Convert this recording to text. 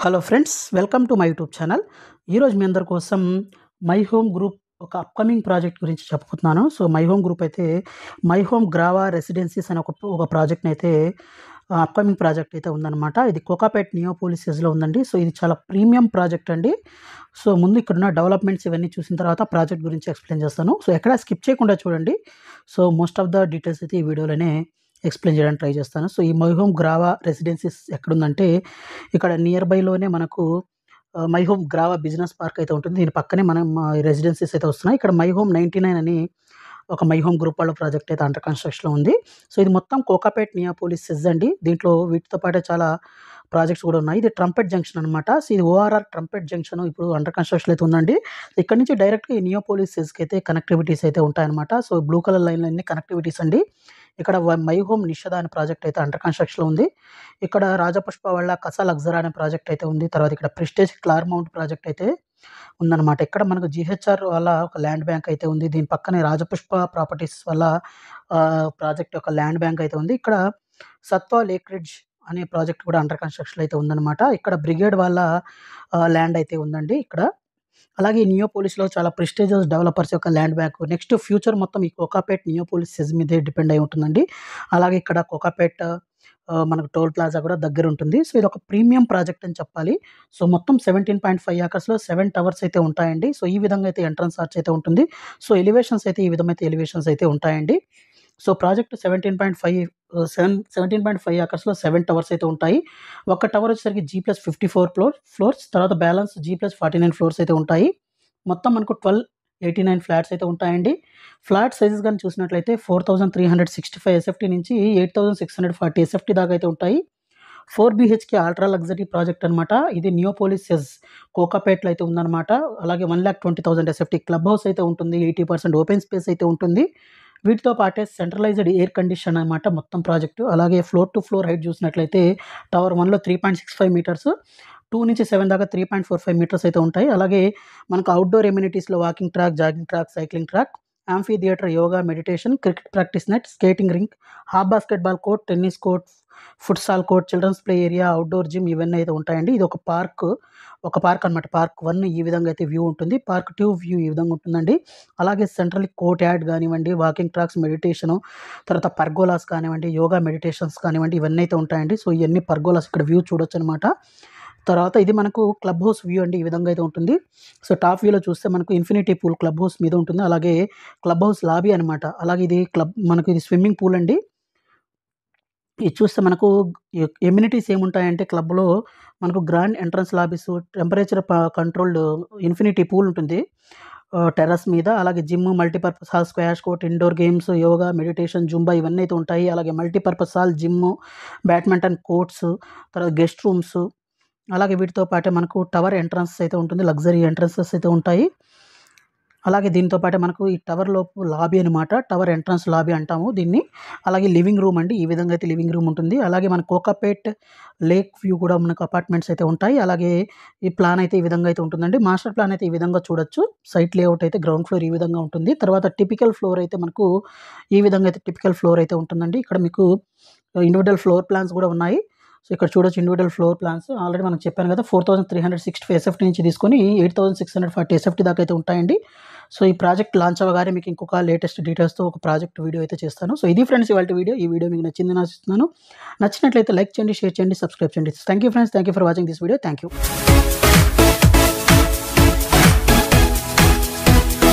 Hello friends, welcome to my YouTube channel. ఈరోజు మీ అందరి కోసం మై హోమ్ గ్రూప్ ఒక అప్కమింగ్ ప్రాజెక్ట్ గురించి చెప్పబోతున్నాను. సో మై హోమ్ గ్రూప్ అయితే మై హోమ్ గ్రావా రెసిడెన్సీస్ అనే ఒక ప్రాజెక్ట్ని అయితే అప్కమింగ్ ప్రాజెక్ట్ అయితే ఉందన్నమాట. ఇది కోకాపేట్ నియోపోలిసెస్లో ఉందండి. సో ఇది చాలా ప్రీమియం ప్రాజెక్ట్ అండి. సో ముందు ఇక్కడున్న డెవలప్మెంట్స్ ఇవన్నీ చూసిన తర్వాత ప్రాజెక్ట్ గురించి ఎక్స్ప్లెయిన్ చేస్తాను. సో ఎక్కడ స్కిప్ చేయకుండా చూడండి. So most of the details అయితే ఈ వీడియోలోనే ఎక్స్ప్లెయిన్ చేయడానికి ట్రై చేస్తాను. సో ఈ మై హోమ్ గ్రావా రెసిడెన్సీస్ ఎక్కడుందంటే ఇక్కడ నియర్ బైలోనే మనకు my home Grava business park అయితే ఉంటుంది. దీని పక్కనే మనం రెసిడెన్సీస్ అయితే వస్తున్నాయి. ఇక్కడ మై హోమ్ 99 అని ఒక మై హోమ్ గ్రూప్ వాళ్ళ ప్రాజెక్ట్ అయితే అండర్ కన్స్ట్రక్షన్‌లో ఉంది. సో ఇది మొత్తం కోకాపేట్ నియోపోలిస్ సెజ్ అండి. దీంట్లో వీటితో పాటే చాలా ప్రాజెక్ట్స్ కూడా ఉన్నాయి. ఇది ట్రంపెట్ జంక్షన్ అనమాట. సో ఇది ఓఆర్ఆర్ ట్రంపెట్ జంక్షన్ ఇప్పుడు అండర్ కన్స్ట్రక్షన్ అయితే ఉందండి. ఇక్కడ నుంచి డైరెక్ట్‌గా ఈ నియోపోలిస్ సెజ్‌కి అయితే కనెక్టివిటీస్ అయితే ఉంటాయన్నమాట. సో బ్లూ కలర్ లైన్‌లన్నీ కనెక్టివిటీస్ అండి. ఇక్కడ మై హోమ్ నిషద అనే ప్రాజెక్ట్ అయితే అండర్ కన్స్ట్రక్షన్‌లో ఉంది. ఇక్కడ రాజపుష్ప వాళ్ళ కసా లగ్జరా అనే ప్రాజెక్ట్ అయితే ఉంది. తర్వాత ఇక్కడ ప్రెస్టేజ్ క్లార్మౌంట్ ప్రాజెక్ట్ అయితే ఉందన్నమాట. ఇక్కడ మనకు జీహెచ్ఆర్ వాళ్ళ ఒక ల్యాండ్ బ్యాంక్ అయితే ఉంది. దీని పక్కనే రాజపుష్ప ప్రాపర్టీస్ వల్ల ప్రాజెక్ట్ యొక్క ల్యాండ్ బ్యాంక్ అయితే ఉంది. ఇక్కడ సత్వా లేక్ రిడ్జ్ అనే ప్రాజెక్ట్ కూడా అండర్ కన్స్ట్రక్షన్ అయితే ఉందన్నమాట. ఇక్కడ బ్రిగేడ్ వాళ్ళ ల్యాండ్ అయితే ఉందండి ఇక్కడ. అలాగే ఈ నియోపోలిస్‌లో చాలా ప్రెస్టీజియస్ డెవలపర్స్ యొక్క ల్యాండ్ బ్యాంక్. నెక్స్ట్ ఫ్యూచర్ మొత్తం ఈ కోకాపేట్ నియోపోలిస్ సెజ్ మీదే డిపెండ్ అయి ఉంటుందండి. అలాగే ఇక్కడ కోకాపేట్ మనకు టోల్ ప్లాజా కూడా దగ్గరుంటుంది. సో ఇదొక ప్రీమియం ప్రాజెక్ట్ అని చెప్పాలి. సో మొత్తం 17.5 ఏకర్స్‌లో 7 టవర్స్ అయితే ఉంటాయండి. సో ఈ విధంగా అయితే ఎంట్రన్స్ ఆర్చ్ అయితే ఉంటుంది. సో ఎలివేషన్స్ అయితే ఈ విధమైతే ఎలివేషన్స్ అయితే ఉంటాయండి. సో ప్రాజెక్ట్ 17.5 ఏకర్స్‌లో 7 టవర్స్ అయితే ఉంటాయి. ఒక టవర్ వచ్చేసరికి G+54 ఫ్లోర్స్, తర్వాత బ్యాలెన్స్ G+49 ఫ్లోర్స్ అయితే ఉంటాయి. మొత్తం మనకు 1289 ఫ్లాట్స్ అయితే ఉంటాయండి. ఫ్లాట్ సైజెస్ గాని చూసినట్లయితే 4365 ఎస్ఎఫ్టీ నుంచి 8640 ఎస్ఎఫ్టీ దాకా అయితే ఉంటాయి. 4 బీహెచ్‌కే అల్ట్రా లగ్జరీ ప్రాజెక్ట్ అనమాట. ఇది నియోపోలిస్ సెజ్ కోకాపేట్‌లో అయితే ఉందన్నమాట. అలాగే 1,20,000 ఎస్ఎఫ్టీ క్లబ్ హౌస్ అయితే ఉంటుంది. 80% ఓపెన్ స్పేస్ అయితే ఉంటుంది. వీటితో పాటే సెంట్రలైజ్డ్ ఎయిర్ కండిషన్ అనమాట మొత్తం ప్రాజెక్టు. అలాగే ఫ్లోర్ టు ఫ్లోర్ హైట్ చూసినట్లయితే టవర్ 1లో 3.65 మీటర్స్, 2 నుంచి 7 దాకా 3.45 మీటర్స్ అయితే ఉంటాయి. అలాగే మనకు అవుట్‌డోర్ ఎమ్యూనిటీస్‌లో walking track, jogging track, cycling track, amphitheatre, yoga, meditation, cricket practice net, skating rink, half basketball court, tennis court, futsal court, children's play area, outdoor gym ఇవన్నీ అయితే ఉంటాయండి. ఇది ఒక పార్క్ అనమాట. పార్క్ 1 ఈ విధంగా అయితే వ్యూ ఉంటుంది. పార్క్ 2 వ్యూ ఈ విధంగా ఉంటుందండి. అలాగే సెంట్రల్ కోర్ట్ యార్డ్ కానివ్వండి, వాకింగ్ ట్రాక్స్, మెడిటేషను, తర్వాత పర్గోలాస్ కానివ్వండి, యోగా మెడిటేషన్స్ కానివ్వండి ఇవన్నీ అయితే ఉంటాయండి. సో ఇయన్నీ పర్గోలాస్ ఇక్కడ వ్యూ చూడొచ్చనమాట. తర్వాత ఇది మనకు క్లబ్ హౌస్ వ్యూ అండి. ఈ విధంగా అయితే ఉంటుంది. సో టాప్ వ్యూలో చూస్తే మనకు ఇన్ఫినిటీ పూల్ క్లబ్ హౌస్ మీద ఉంటుంది. అలాగే క్లబ్ హౌస్ లాబీ అనమాట. అలాగే ఇది మనకు ఇది స్విమ్మింగ్ పూల్ అండి. ఇది చూస్తే మనకు ఎమ్యూనిటీస్ ఏముంటాయంటే క్లబ్‌లో మనకు grand entrance lobbies, temperature controlled infinity pool ఉంటుంది టెర్రస్ మీద. అలాగే gym, multipurpose hall, squash court, indoor games, yoga, meditation, Zumba ఇవన్నీ అయితే ఉంటాయి. అలాగే multipurpose hall, gym, badminton courts, తర్వాత గెస్ట్ రూమ్స్, అలాగే వీటితో పాటే మనకు టవర్ ఎంట్రన్స్ అయితే ఉంటుంది. లగ్జరీ ఎంట్రన్సెస్ అయితే ఉంటాయి. అలాగే దీంతో పాటే మనకు ఈ టవర్ లోపు లాబీ అనమాట. టవర్ ఎంట్రన్స్ లాబీ అంటాము దీన్ని. అలాగే లివింగ్ రూమ్ అండి. ఈ విధంగా అయితే లివింగ్ రూమ్ ఉంటుంది. అలాగే మన కోకాపేట్ లేక్ వ్యూ కూడా మనకు అపార్ట్మెంట్స్ అయితే ఉంటాయి. అలాగే ఈ ప్లాన్ అయితే ఈ విధంగా అయితే ఉంటుందండి. మాస్టర్ ప్లాన్ అయితే ఈ విధంగా చూడొచ్చు. సైట్ లేఅవుట్ అయితే గ్రౌండ్ ఫ్లోర్ ఈ విధంగా ఉంటుంది. తర్వాత టిపికల్ ఫ్లోర్ అయితే మనకు ఈ విధంగా అయితే టిపికల్ ఫ్లోర్ అయితే ఉంటుందండి. ఇక్కడ మీకు ఇండివిడ్యువల్ ఫ్లోర్ ప్లాన్స్ కూడా ఉన్నాయి. సో ఇక్కడ చూడొచ్చు ఇండివిడ్యువల్ ఫ్లోర్ ప్లాన్స్. ఆల్రెడీ మనకు చెప్పాను కదా 4365 ఎస్ఎఫ్టీ నుంచి తీసుకొని 8640 ఎస్ఎఫ్టీ దాకా అయితే ఉంటాయండి. సో ఈ ప్రాజెక్ట్ లాంచ్ అవ్వగానే మీకు ఇంకొక లేటెస్ట్ డీటెయిల్స్‌తో ఒక ప్రాజెక్ట్ వీడియో అయితే చేస్తాను. సో ఇది ఫ్రెండ్స్ ఇవాల్టి వీడియో. ఈ వీడియో మీకు నచ్చిందని ఆశిస్తున్నాను. నచ్చినట్లయితే లైక్ చేయండి, షేర్ చేయండి, సబ్స్క్రైబ్ చేయండి. Thank you friends. Thank you for watching this video. Thank you.